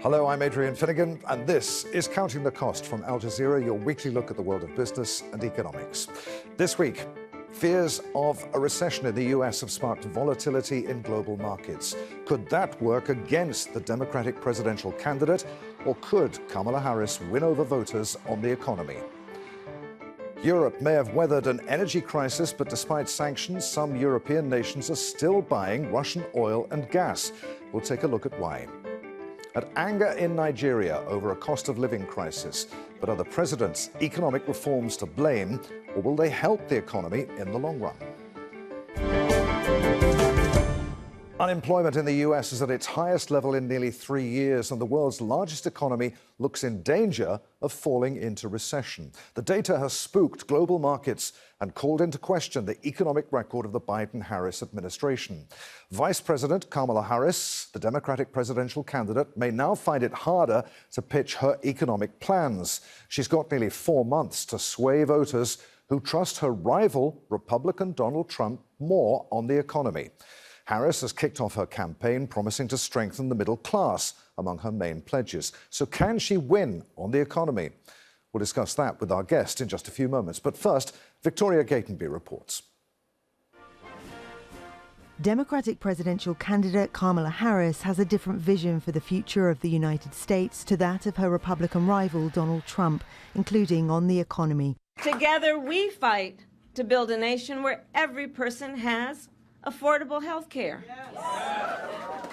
Hello, I'm Adrian Finnegan, and this is Counting the Cost from Al Jazeera, your weekly look at the world of business and economics. This week, fears of a recession in the US have sparked volatility in global markets. Could that work against the Democratic presidential candidate, or could Kamala Harris win over voters on the economy? Europe may have weathered an energy crisis, but despite sanctions, some European nations are still buying Russian oil and gas. We'll take a look at why. At anger in Nigeria over a cost of living crisis, but are the president's economic reforms to blame, or will they help the economy in the long run? Unemployment in the US is at its highest level in nearly 3 years, and the world's largest economy looks in danger of falling into recession. The data has spooked global markets and called into question the economic record of the Biden-Harris administration. Vice President Kamala Harris, the Democratic presidential candidate, may now find it harder to pitch her economic plans. She's got nearly 4 months to sway voters who trust her rival, Republican Donald Trump, more on the economy. Harris has kicked off her campaign promising to strengthen the middle class among her main pledges. So can she win on the economy? We'll discuss that with our guest in just a few moments. But first, Victoria Gatenby reports. Democratic presidential candidate Kamala Harris has a different vision for the future of the United States to that of her Republican rival Donald Trump, including on the economy. Together we fight to build a nation where every person has affordable health care,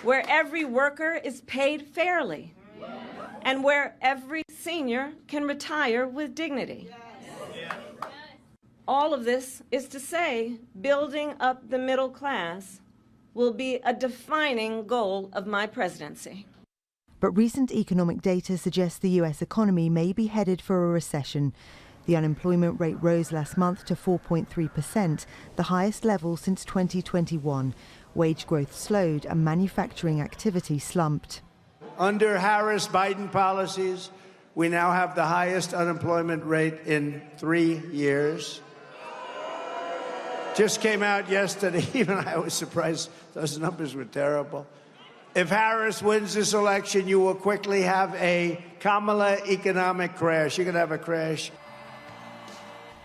where every worker is paid fairly, and where every senior can retire with dignity. All of this is to say, building up the middle class will be a defining goal of my presidency. But recent economic data suggests the US economy may be headed for a recession. The unemployment rate rose last month to 4.3%, the highest level since 2021. Wage growth slowed and manufacturing activity slumped. Under Harris-Biden policies, we now have the highest unemployment rate in 3 years. Just came out yesterday, even I was surprised those numbers were terrible. If Harris wins this election, you will quickly have a Kamala economic crash. You're going to have a crash.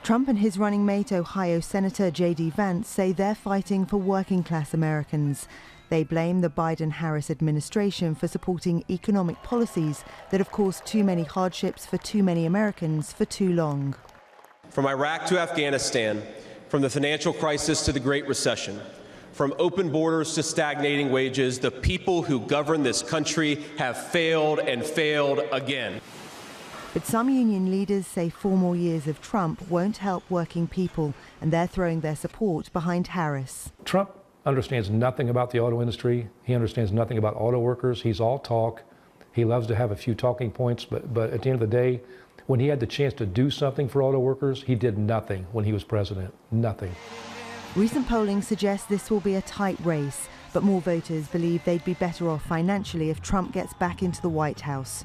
Trump and his running mate, Ohio Senator J.D. Vance, say they're fighting for working-class Americans. They blame the Biden-Harris administration for supporting economic policies that have caused too many hardships for too many Americans for too long. From Iraq to Afghanistan, from the financial crisis to the Great Recession, from open borders to stagnating wages, the people who govern this country have failed and failed again. But some union leaders say 4 more years of Trump won't help working people, and they're throwing their support behind Harris. Trump understands nothing about the auto industry. He understands nothing about auto workers. He's all talk. He loves to have a few talking points, but at the end of the day, when he had the chance to do something for auto workers, he did nothing when he was president. Nothing. Recent polling suggests this will be a tight race, but more voters believe they'd be better off financially if Trump gets back into the White House.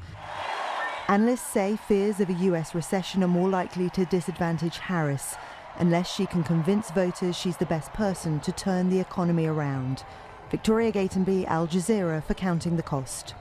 Analysts say fears of a US recession are more likely to disadvantage Harris, unless she can convince voters she's the best person to turn the economy around. Victoria Gatenby, Al Jazeera, for Counting the Cost.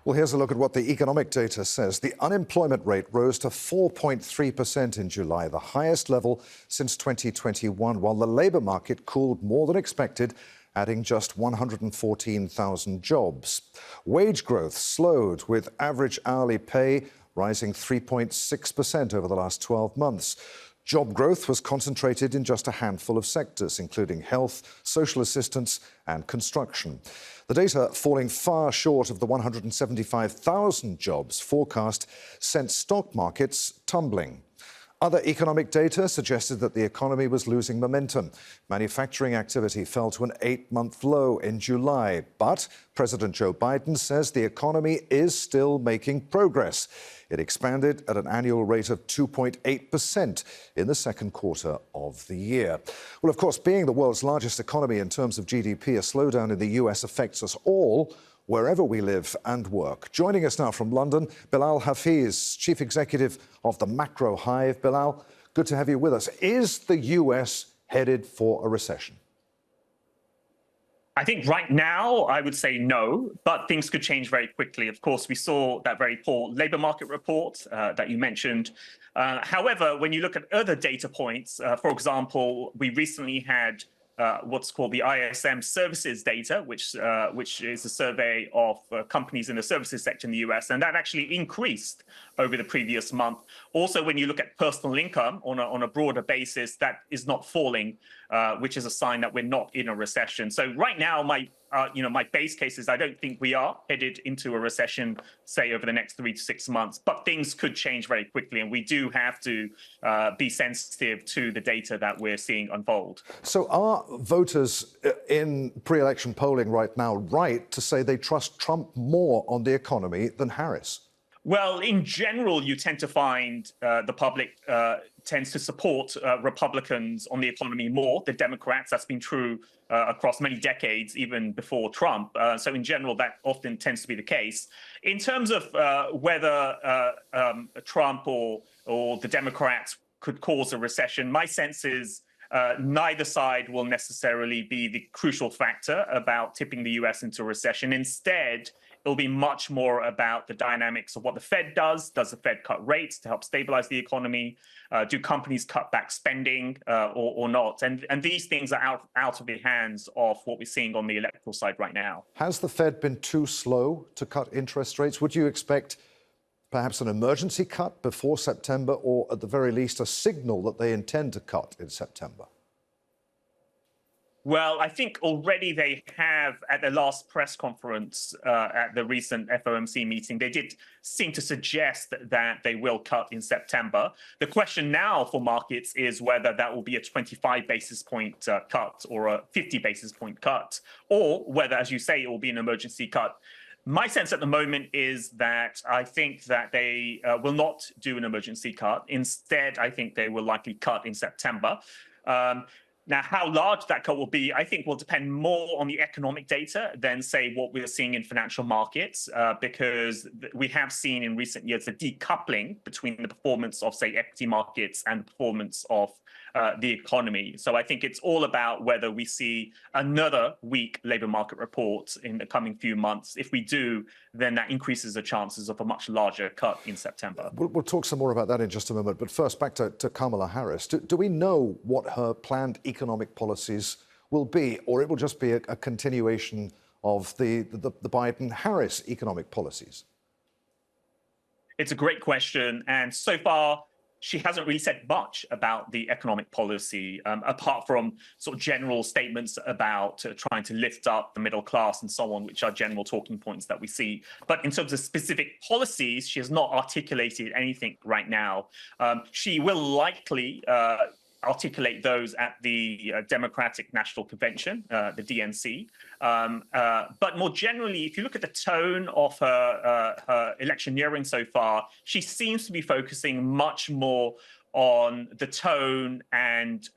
Well, here's a look at what the economic data says. The unemployment rate rose to 4.3% in July, the highest level since 2021, while the labour market cooled more than expected, adding just 114,000 jobs. Wage growth slowed, with average hourly pay rising 3.6% over the last 12 months. Job growth was concentrated in just a handful of sectors, including health, social assistance and construction. The data, falling far short of the 175,000 jobs forecast, sent stock markets tumbling. Other economic data suggested that the economy was losing momentum. Manufacturing activity fell to an 8-month low in July. But President Joe Biden says the economy is still making progress. It expanded at an annual rate of 2.8% in the second quarter of the year. Well, of course, being the world's largest economy in terms of GDP, a slowdown in the US affects us all, wherever we live and work. Joining us now from London, Bilal Hafiz, Chief Executive of the Macro Hive. Bilal, good to have you with us. Is the US headed for a recession? I think right now, I would say no, but things could change very quickly. Of course, we saw that very poor labor market report that you mentioned. However, when you look at other data points, for example, we recently had what's called the ISM services data, which is a survey of companies in the services sector in the US, and that actually increased over the previous month. Also, when you look at personal income on a broader basis, that is not falling, which is a sign that we're not in a recession. So right now, my base case is I don't think we are headed into a recession, say, over the next 3 to 6 months, but things could change very quickly, and we do have to be sensitive to the data that we're seeing unfold. So are voters in pre-election polling right now right to say they trust Trump more on the economy than Harris? Well, in general, you tend to find the public tends to support Republicans on the economy more than Democrats. That's been true across many decades, even before Trump. So in general, that often tends to be the case. In terms of whether Trump or the Democrats could cause a recession, my sense is neither side will necessarily be the crucial factor about tipping the US into a recession. Instead, it'll be much more about the dynamics of what the Fed does. Does the Fed cut rates to help stabilize the economy? Do companies cut back spending or not? And these things are out of the hands of what we're seeing on the electoral side right now. Has the Fed been too slow to cut interest rates? Would you expect perhaps an emergency cut before September, or at the very least a signal that they intend to cut in September? Well, I think already they have, at their last press conference at the recent FOMC meeting, they did seem to suggest that they will cut in September. The question now for markets is whether that will be a 25 basis point cut or a 50 basis point cut, or whether, as you say, it will be an emergency cut. My sense at the moment is that I think that they will not do an emergency cut. Instead, I think they will likely cut in September. Now, how large that cut will be, I think, will depend more on the economic data than, say, what we're seeing in financial markets, because we have seen in recent years a decoupling between the performance of, say, equity markets and the performance of the economy. So I think it's all about whether we see another weak labor market report in the coming few months. If we do, then that increases the chances of a much larger cut in September. We'll talk some more about that in just a moment. But first, back to Kamala Harris. Do we know what her planned economic policies will be, or it will just be a continuation of the Biden-Harris economic policies? It's a great question. And so far, she hasn't really said much about the economic policy, apart from sort of general statements about trying to lift up the middle class and so on, which are general talking points that we see. But in terms of specific policies, she has not articulated anything right now. She will likely articulate those at the Democratic National Convention, the DNC. But more generally, if you look at the tone of her electioneering so far, she seems to be focusing much more on the tone and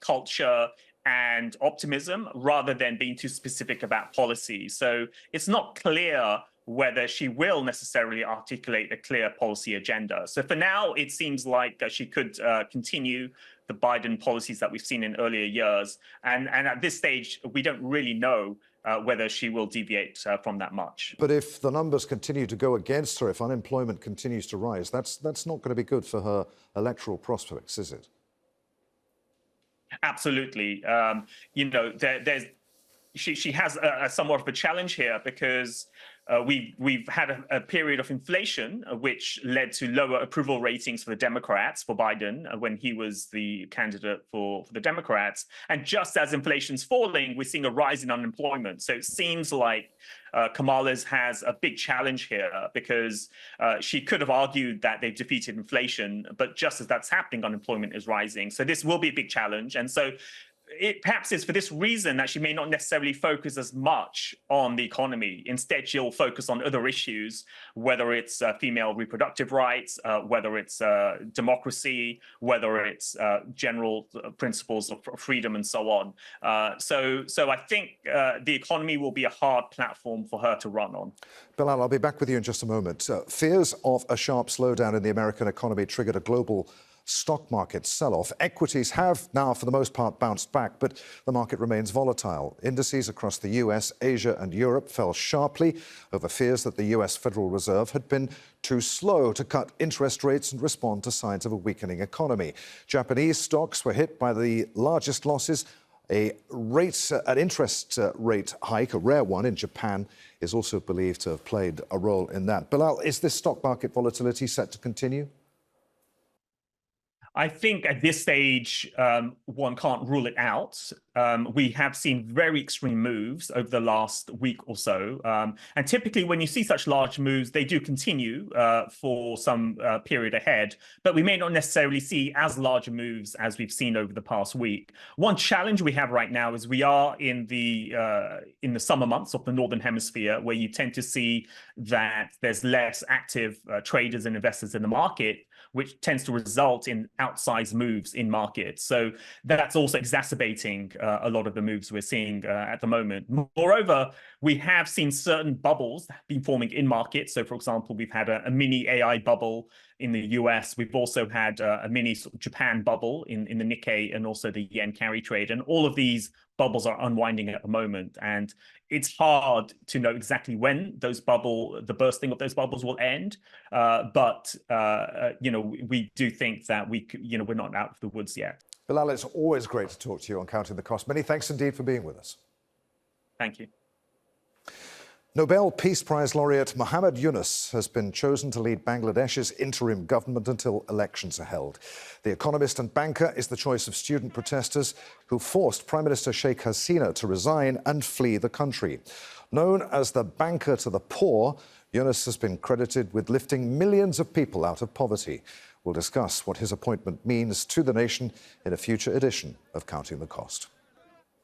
culture and optimism rather than being too specific about policy. So it's not clear whether she will necessarily articulate a clear policy agenda. So for now, it seems like she could continue the Biden policies that we've seen in earlier years. And at this stage, we don't really know whether she will deviate from that much. But if the numbers continue to go against her, if unemployment continues to rise, that's not going to be good for her electoral prospects, is it? Absolutely. She has somewhat of a challenge here because we've had a period of inflation, which led to lower approval ratings for the Democrats, for Biden, when he was the candidate for the Democrats. And just as inflation's falling, we're seeing a rise in unemployment. So it seems like Kamala's has a big challenge here because she could have argued that they've defeated inflation, but just as that's happening, unemployment is rising. So this will be a big challenge. And so it perhaps is for this reason that she may not necessarily focus as much on the economy. Instead, she'll focus on other issues, whether it's female reproductive rights, whether it's democracy, whether it's general principles of freedom and so on. So I think the economy will be a hard platform for her to run on. Bilal, I'll be back with you in just a moment. Fears of a sharp slowdown in the American economy triggered a global stock market sell-off. Equities have now, for the most part, bounced back, but the market remains volatile. Indices across the US, Asia and Europe fell sharply over fears that the US Federal Reserve had been too slow to cut interest rates and respond to signs of a weakening economy. Japanese stocks were hit by the largest losses. An interest rate hike, a rare one in Japan, is also believed to have played a role in that. Bilal, is this stock market volatility set to continue? I think at this stage, one can't rule it out. We have seen very extreme moves over the last week or so. And typically when you see such large moves, they do continue for some period ahead, but we may not necessarily see as large moves as we've seen over the past week. One challenge we have right now is we are in the summer months of the Northern Hemisphere, where you tend to see that there's less active traders and investors in the market, which tends to result in outsized moves in markets. So that's also exacerbating a lot of the moves we're seeing at the moment. Moreover, we have seen certain bubbles been forming in markets. So for example, we've had a mini AI bubble in the US. We've also had a mini sort of Japan bubble in the Nikkei and also the yen carry trade. And all of these bubbles are unwinding at the moment. And it's hard to know exactly when the bursting of those bubbles will end. But we do think that we're not out of the woods yet. Bilal, it's always great to talk to you on Counting the Cost. Many thanks indeed for being with us. Thank you. Nobel Peace Prize laureate Muhammad Yunus has been chosen to lead Bangladesh's interim government until elections are held. The economist and banker is the choice of student protesters who forced Prime Minister Sheikh Hasina to resign and flee the country. Known as the banker to the poor, Yunus has been credited with lifting millions of people out of poverty. We'll discuss what his appointment means to the nation in a future edition of Counting the Cost.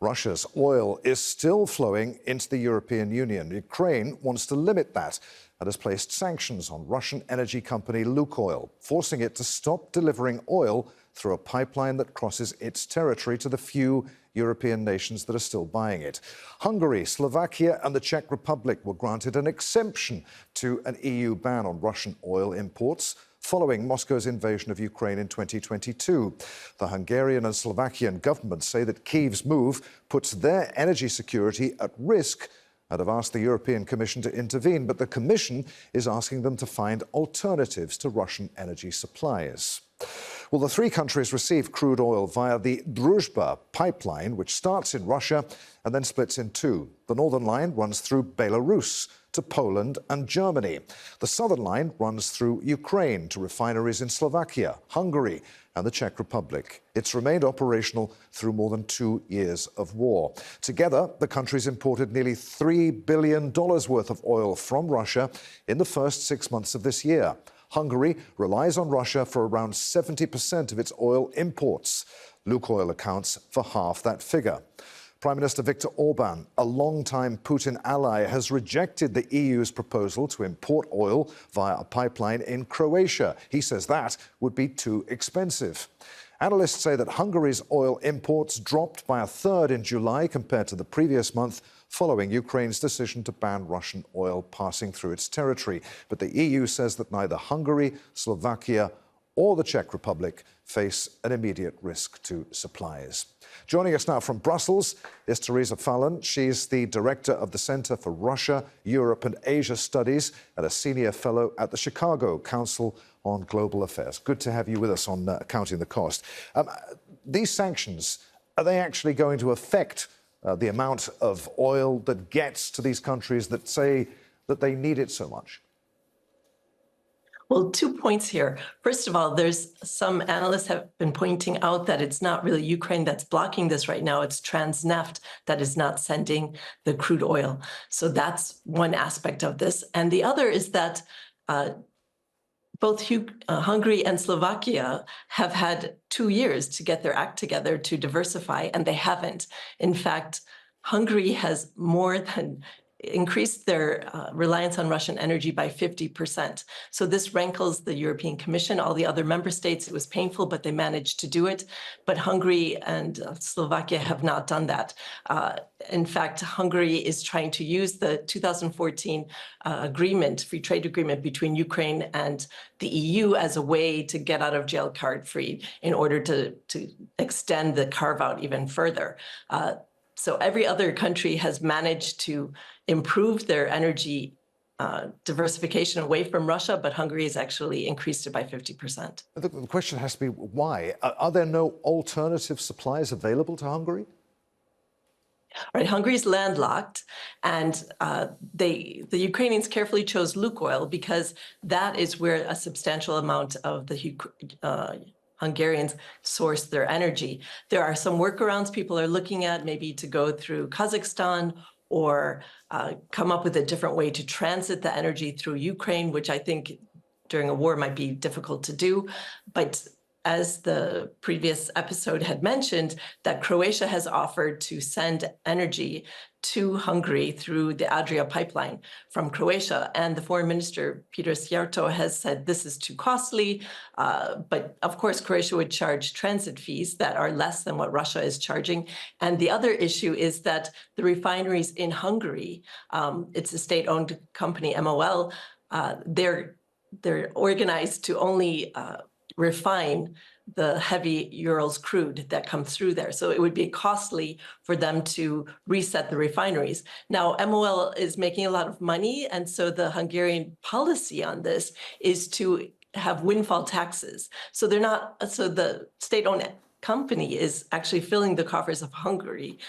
Russia's oil is still flowing into the European Union. Ukraine wants to limit that and has placed sanctions on Russian energy company Lukoil, forcing it to stop delivering oil through a pipeline that crosses its territory to the few European nations that are still buying it. Hungary, Slovakia and the Czech Republic were granted an exemption to an EU ban on Russian oil imports following Moscow's invasion of Ukraine in 2022. The Hungarian and Slovakian governments say that Kyiv's move puts their energy security at risk and have asked the European Commission to intervene, but the Commission is asking them to find alternatives to Russian energy supplies. Well, the three countries receive crude oil via the Druzhba pipeline, which starts in Russia and then splits in two. The northern line runs through Belarus to Poland and Germany. The southern line runs through Ukraine to refineries in Slovakia, Hungary and the Czech Republic. It's remained operational through more than 2 years of war. Together, the countries imported nearly $3 billion worth of oil from Russia in the first 6 months of this year. Hungary relies on Russia for around 70% of its oil imports. Lukoil accounts for half that figure. Prime Minister Viktor Orban, a longtime Putin ally, has rejected the EU's proposal to import oil via a pipeline in Croatia. He says that would be too expensive. Analysts say that Hungary's oil imports dropped by a third in July compared to the previous month, following Ukraine's decision to ban Russian oil passing through its territory. But the EU says that neither Hungary, Slovakia or the Czech Republic face an immediate risk to supplies. Joining us now from Brussels is Teresa Fallon. She's the director of the Center for Russia, Europe and Asia Studies and a senior fellow at the Chicago Council on Global Affairs. Good to have you with us on Counting the Cost. These sanctions, are they actually going to affect the amount of oil that gets to these countries that say that they need it so much? Well, 2 points here. First of all, there's some analysts have been pointing out that it's not really Ukraine that's blocking this right now. It's Transneft that is not sending the crude oil. So that's one aspect of this. And the other is that both Hungary and Slovakia have had 2 years to get their act together to diversify, and they haven't. In fact, Hungary has more than increased their reliance on Russian energy by 50%. So this rankles the European Commission, all the other member states. It was painful, but they managed to do it. But Hungary and Slovakia have not done that. In fact, Hungary is trying to use the 2014 free trade agreement between Ukraine and the EU as a way to get out of jail card-free in order to extend the carve-out even further. So every other country has managed to improve their energy diversification away from Russia, but Hungary has actually increased it by 50%. The question has to be why? Are there no alternative supplies available to Hungary? Right, Hungary is landlocked, and the Ukrainians carefully chose Lukoil because that is where a substantial amount of the Hungarians source their energy. There are some workarounds people are looking at, maybe to go through Kazakhstan or come up with a different way to transit the energy through Ukraine, which I think during a war might be difficult to do. But as the previous episode had mentioned, that Croatia has offered to send energy to Hungary through the Adria pipeline from Croatia. And the foreign minister, Peter Szijjártó, has said this is too costly. But of course, Croatia would charge transit fees that are less than what Russia is charging. And the other issue is that the refineries in Hungary, it's a state-owned company, MOL, they're organized to only refine the heavy Urals crude that comes through there. So it would be costly for them to reset the refineries. Now, MOL is making a lot of money, and so the Hungarian policy on this is to have windfall taxes. So the state-owned company is actually filling the coffers of Hungary,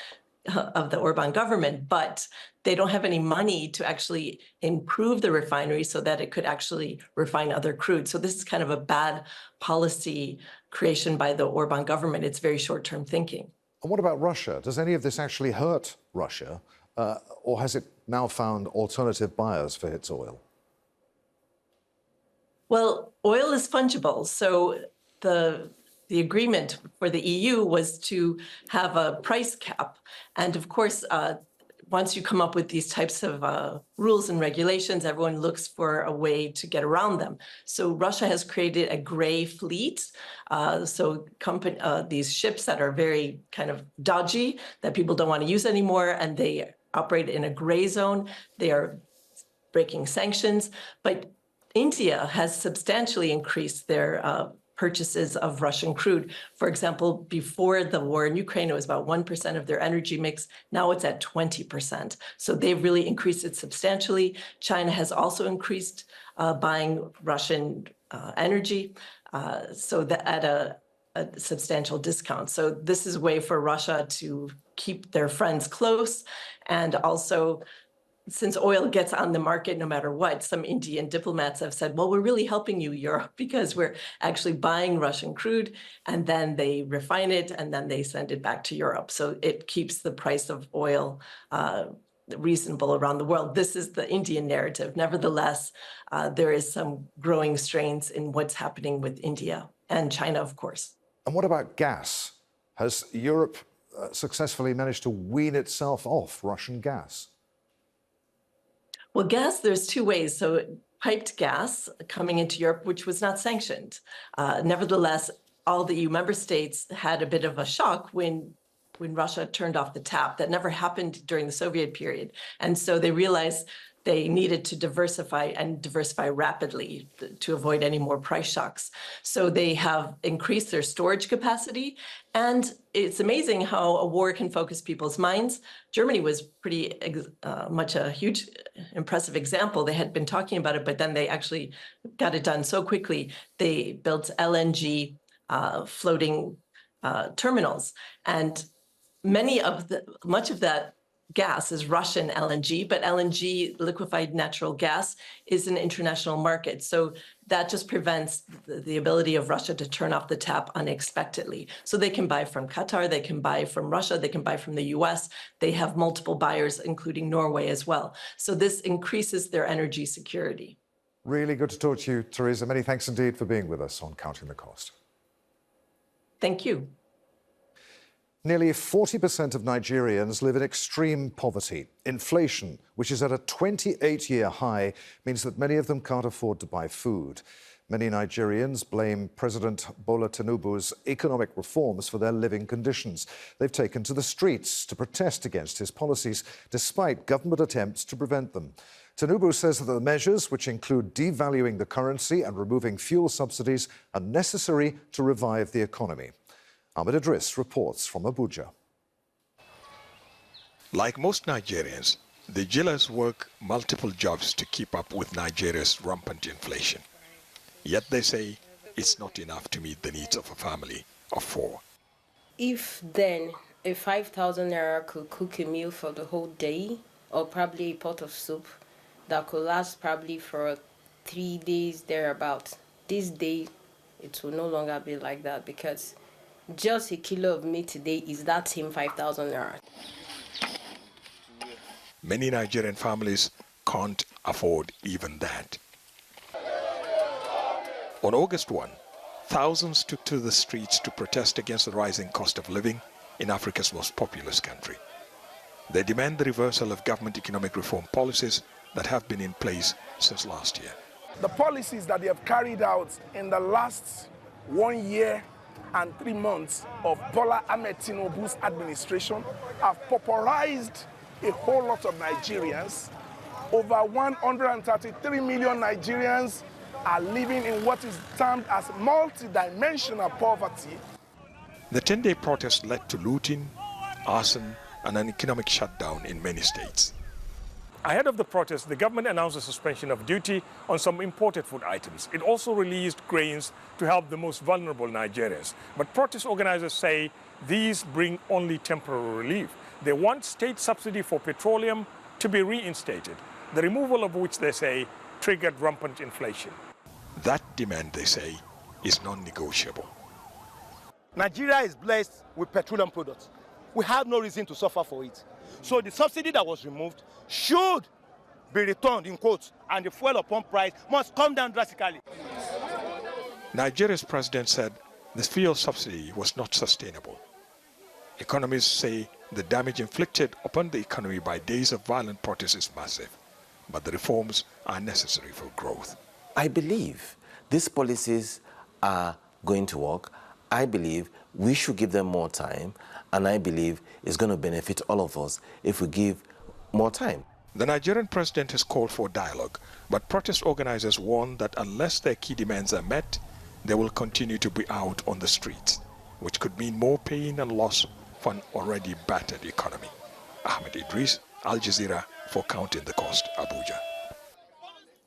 of the Orban government, but they don't have any money to actually improve the refinery so that it could actually refine other crude. So this is kind of a bad policy creation by the Orban government. It's very short-term thinking. And what about Russia? Does any of this actually hurt Russia, or has it now found alternative buyers for its oil? Well, oil is fungible, so the agreement for the EU was to have a price cap. And of course, once you come up with these types of rules and regulations, everyone looks for a way to get around them. So Russia has created a gray fleet. These ships that are very kind of dodgy, that people don't want to use anymore, and they operate in a gray zone. They are breaking sanctions. But India has substantially increased their purchases of Russian crude. For example, before the war in Ukraine, it was about 1% of their energy mix. Now it's at 20%. So they've really increased it substantially. China has also increased buying Russian energy, so that at a substantial discount. So this is a way for Russia to keep their friends close, and also, since oil gets on the market no matter what, some Indian diplomats have said, well, we're really helping you, Europe, because we're actually buying Russian crude, and then they refine it, and then they send it back to Europe. So it keeps the price of oil reasonable around the world. This is the Indian narrative. Nevertheless, there is some growing strains in what's happening with India and China, of course. And what about gas? Has Europe successfully managed to wean itself off Russian gas? Well, gas, there's two ways. So piped gas coming into Europe, which was not sanctioned. Nevertheless, all the EU member states had a bit of a shock when Russia turned off the tap. That never happened during the Soviet period. And so they realized they needed to diversify rapidly to avoid any more price shocks. So they have increased their storage capacity. And it's amazing how a war can focus people's minds. Germany was pretty much a huge, impressive example. They had been talking about it, but then they actually got it done so quickly. They built LNG floating terminals. And much of that gas is Russian LNG, but LNG, liquefied natural gas, is an international market. So that just prevents the ability of Russia to turn off the tap unexpectedly. So they can buy from Qatar, they can buy from Russia, they can buy from the US. They have multiple buyers, including Norway as well. So this increases their energy security. Really good to talk to you, Teresa. Many thanks indeed for being with us on Counting the Cost. Thank you. Nearly 40% of Nigerians live in extreme poverty. Inflation, which is at a 28-year high, means that many of them can't afford to buy food. Many Nigerians blame President Bola Tinubu's economic reforms for their living conditions. They've taken to the streets to protest against his policies, despite government attempts to prevent them. Tinubu says that the measures, which include devaluing the currency and removing fuel subsidies, are necessary to revive the economy. Ahmed Idris reports from Abuja. Like most Nigerians, the jailers work multiple jobs to keep up with Nigeria's rampant inflation. Yet they say it's not enough to meet the needs of a family of four. If then a 5,000 naira could cook a meal for the whole day, or probably a pot of soup that could last probably for 3 days thereabout, this day it will no longer be like that, because just a kilo of meat today is that same 5,000 naira. Many Nigerian families can't afford even that. On August 1, thousands took to the streets to protest against the rising cost of living in Africa's most populous country. They demand the reversal of government economic reform policies that have been in place since last year. The policies that they have carried out in the last 1 year and 3 months of Bola Ahmed Tinubu's administration have pauperized a whole lot of Nigerians. Over 133 million Nigerians are living in what is termed as multidimensional poverty. The 10-day protest led to looting, arson, and an economic shutdown in many states. Ahead of the protest, the government announced a suspension of duty on some imported food items. It also released grains to help the most vulnerable Nigerians. But protest organizers say these bring only temporary relief. They want state subsidy for petroleum to be reinstated, the removal of which they say triggered rampant inflation. That demand, they say, is non-negotiable. Nigeria is blessed with petroleum products. We have no reason to suffer for it. So the subsidy that was removed should be returned, in quotes, and the fuel pump price must come down drastically. Nigeria's president said the fuel subsidy was not sustainable. Economists say the damage inflicted upon the economy by days of violent protest is massive, but the reforms are necessary for growth. I believe these policies are going to work. I believe we should give them more time, and I believe it's going to benefit all of us if we give more time. The Nigerian president has called for dialogue, but protest organizers warn that unless their key demands are met, they will continue to be out on the streets, which could mean more pain and loss for an already battered economy. Ahmed Idris, Al Jazeera, for Counting the Cost, Abuja.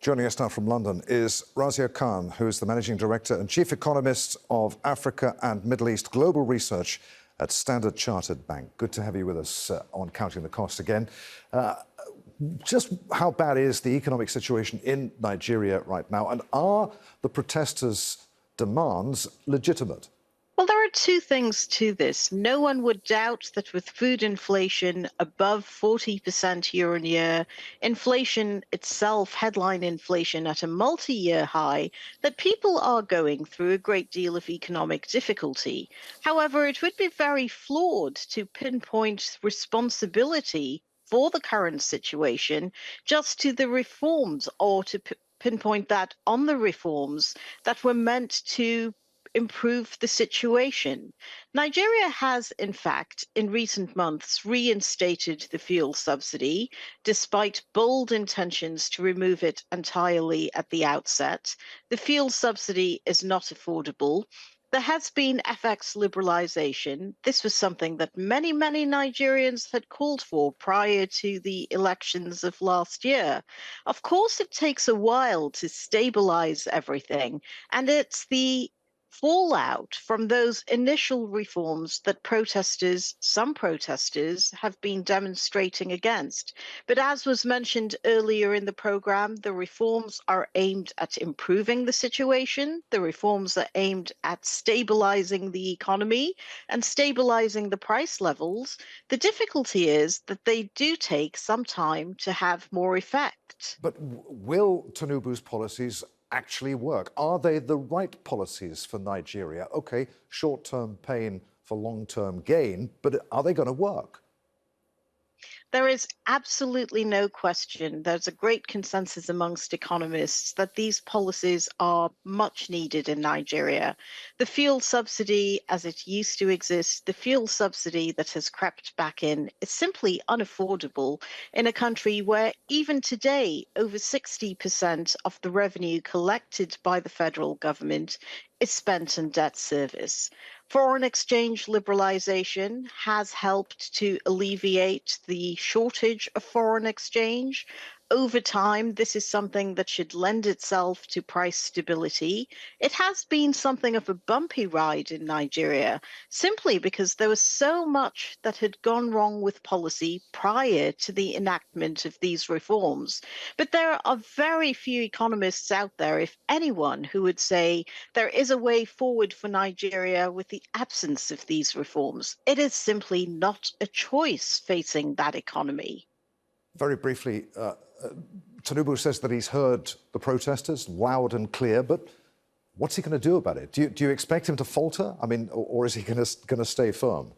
Joining us now from London is Razia Khan, who is the Managing Director and Chief Economist of Africa and Middle East Global Research at Standard Chartered Bank. Good to have you with us on Counting the Cost again. Just how bad is the economic situation in Nigeria right now, and are the protesters' demands legitimate? Well, there are two things to this. No one would doubt that with food inflation above 40% year on year, inflation itself, headline inflation at a multi-year high, that people are going through a great deal of economic difficulty. However, it would be very flawed to pinpoint responsibility for the current situation just to the reforms, or to pinpoint that on the reforms that were meant to improve the situation. Nigeria has, in fact, in recent months, reinstated the fuel subsidy, despite bold intentions to remove it entirely at the outset. The fuel subsidy is not affordable. There has been FX liberalization. This was something that many, many Nigerians had called for prior to the elections of last year. Of course, it takes a while to stabilize everything, and it's the fallout from those initial reforms that some protesters, have been demonstrating against. But as was mentioned earlier in the program, the reforms are aimed at improving the situation. The reforms are aimed at stabilizing the economy and stabilizing the price levels. The difficulty is that they do take some time to have more effect. But will Tinubu's policies actually work? Are they the right policies for Nigeria? OK, short-term pain for long-term gain, but are they going to work? There is absolutely no question. There's a great consensus amongst economists that these policies are much needed in Nigeria. The fuel subsidy, as it used to exist, the fuel subsidy that has crept back in, is simply unaffordable in a country where even today, over 60% of the revenue collected by the federal government is spent on debt service. Foreign exchange liberalization has helped to alleviate the shortage of foreign exchange. Over time, this is something that should lend itself to price stability. It has been something of a bumpy ride in Nigeria, simply because there was so much that had gone wrong with policy prior to the enactment of these reforms. But there are very few economists out there, if anyone, who would say there is a way forward for Nigeria with the absence of these reforms. It is simply not a choice facing that economy. Very briefly, Tinubu says that he's heard the protesters loud and clear, but what's he going to do about it? Do you expect him to falter? I mean, or is he going to stay firm?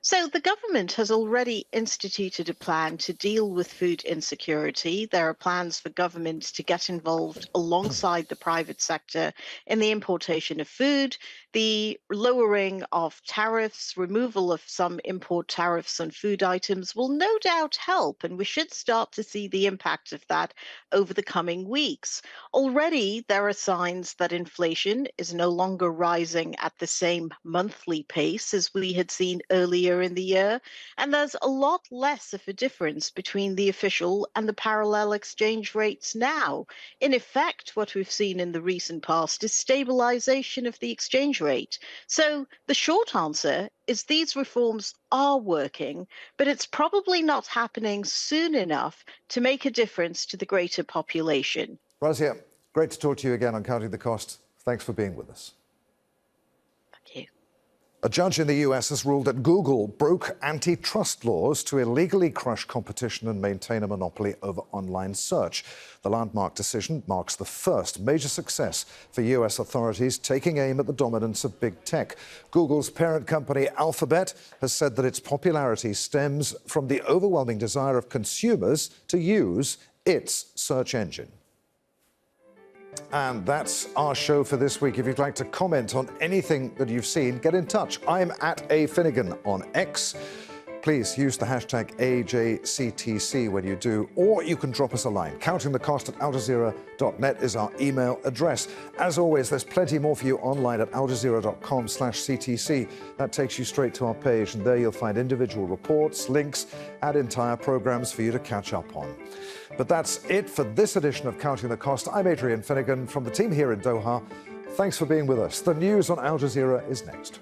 So the government has already instituted a plan to deal with food insecurity. There are plans for government to get involved alongside the private sector in the importation of food, the lowering of tariffs, removal of some import tariffs on food items will no doubt help, and we should start to see the impact of that over the coming weeks. Already, there are signs that inflation is no longer rising at the same monthly pace as we had seen earlier in the year, and there's a lot less of a difference between the official and the parallel exchange rates now. In effect, what we've seen in the recent past is stabilization of the exchange rate. So the short answer is these reforms are working, but it's probably not happening soon enough to make a difference to the greater population. Razia, great to talk to you again on Counting the Cost. Thanks for being with us. A judge in the US has ruled that Google broke antitrust laws to illegally crush competition and maintain a monopoly over online search. The landmark decision marks the first major success for US authorities taking aim at the dominance of big tech. Google's parent company Alphabet has said that its popularity stems from the overwhelming desire of consumers to use its search engine. And that's our show for this week. If you'd like to comment on anything that you've seen, get in touch. I'm at @afinnegan on X. Please use the hashtag AJCTC when you do, or you can drop us a line. Countingthecost@aljazeera.net is our email address. As always, there's plenty more for you online at aljazeera.com/CTC. That takes you straight to our page, and there you'll find individual reports, links, and entire programs for you to catch up on. But that's it for this edition of Counting the Cost. I'm Adrian Finnegan from the team here in Doha. Thanks for being with us. The news on Al Jazeera is next.